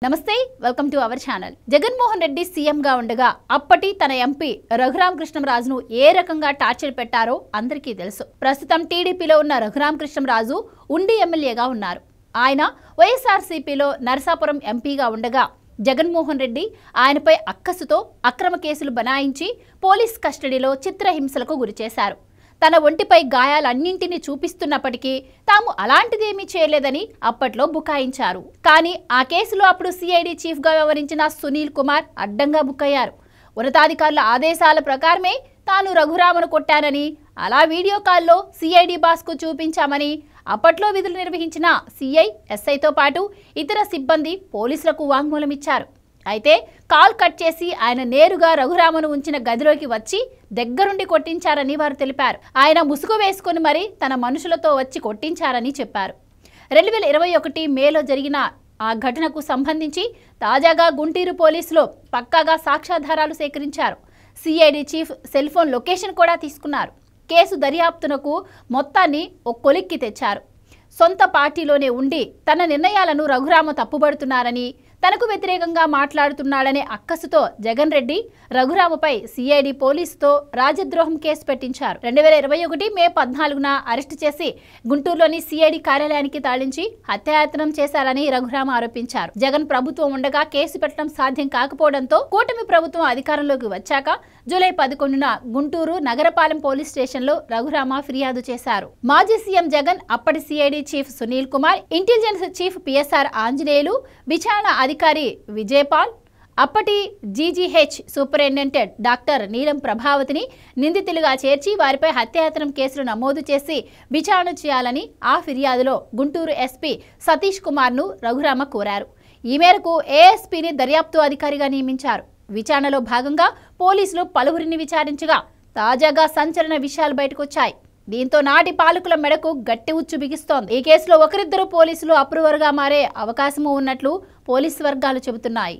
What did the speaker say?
నమస్తే welcome to our channel. Jaganmohan Reddy CM గా ఉండగా అప్పటి తన ఎంపీ రఘురామకృష్ణంరాజును ఏ రకంగా టార్చర్ పెట్టారో అందరికీ తెలుసు. ప్రస్తుతం టీడీపీలో ఉన్న రఘురామకృష్ణంరాజు ఉండి ఎమ్మెల్యేగా ఉన్నారు. ఆయన వైఎస్ఆర్సీపీలో నరసాపురం ఎంపీగా ఉండగా జగన్మోహన్ రెడ్డి ఆయనపై అక్కసుతో అక్రమ కేసులు బనాయించి పోలీస్ కస్టడీలో చిత్రహింసలకు గురిచేశారు. తన ఒంటిపై గాయాలన్నింటినీ చూపిస్తున్నప్పటికీ తాము అలాంటిదేమీ చేయలేదని అప్పట్లో బుకాయించారు. కానీ ఆ కేసులో అప్పుడు సిఐడి చీఫ్ గా వ్యవహరించిన సునీల్ కుమార్ అడ్డంగా బుక్కయ్యారు. ఉన్నతాధికారుల ఆదేశాల ప్రకారమే తాను రఘురామను కొట్టానని, అలా వీడియో కాల్లో సిఐడి బాస్ కు చూపించామని అప్పట్లో విధులు నిర్వహించిన సిఐ, ఎస్ఐతో పాటు ఇతర సిబ్బంది పోలీసులకు వాంగ్మూలం ఇచ్చారు. అయితే కాల్ కట్ చేసి ఆయన నేరుగా రఘురామను ఉంచిన గదిలోకి వచ్చి దగ్గరుండి కొట్టించారని వారు తెలిపారు. ఆయన ముసుగు వేసుకుని మరి తన మనుషులతో వచ్చి కొట్టించారని చెప్పారు. 2021 మేలో జరిగిన ఆ ఘటనకు సంబంధించి తాజాగా గుంటూరు పోలీసులు పక్కాగా సాక్ష్యాధారాలు సేకరించారు. CID chief cell phone location కూడా తీసుకున్నారు. కేసు దర్యాప్తునకు మొత్తాన్ని ఓ కొలిక్కి తెచ్చారు. సొంత పార్టీలోనే ఉండి తన నిర్ణయాలను రఘురామ తప్పుబడుతున్నారని, తనకు వ్యతిరేకంగా మాట్లాడుతున్నాడనే అక్కసుతో జగన్ రెడ్డి రఘురామపై సిఐడి పోలీసుతో రాజద్రోహం కేసు పెట్టించారు. 2021 మే 14న అరెస్టు చేసి గుంటూరులోని సిఐడి కార్యాలయానికి తరలించి హత్యాయత్నం చేశారని రఘురామ ఆరోపించారు. జగన్ ప్రభుత్వం ఉండగా కేసు పెట్టడం సాధ్యం కాకపోవడంతో కూటమి ప్రభుత్వం అధికారంలోకి వచ్చాక జూలై 11న గుంటూరు నగరపాలెం పోలీస్ స్టేషన్లో రఘురామ ఫిర్యాదు చేశారు. మాజీ సీఎం జగన్, అప్పటి CID chief Sunil Kumar, intelligence chief PSR Anjaneyulu, విచారణ అధికారి విజయపాల్, అప్పటి జీజీహెచ్ సూపరింటెండెంట్ డాక్టర్ నీలం ప్రభావతిని నిందితులుగా చేర్చి వారిపై హత్యాయత్నం కేసులు నమోదు చేసి విచారణ చేయాలని ఆ ఫిర్యాదులో గుంటూరు ఎస్పీ సతీష్ కుమార్ను రఘురామ కోరారు. ఈ మేరకు ఏఎస్పీని దర్యాప్తు అధికారిగా నియమించారు. విచారణలో భాగంగా పోలీసులు పలువురిని విచారించగా తాజాగా సంచలన విషయాలు బయటకొచ్చాయి. దీంతో నాటి పాలకుల మెడకు గట్టి ఉచ్చు బిగిస్తోంది. ఈ కేసులో ఒకరిద్దరు పోలీసులు అప్రూవర్గా మారే అవకాశము ఉన్నట్లు పోలీసు వర్గాలు చెబుతున్నాయి.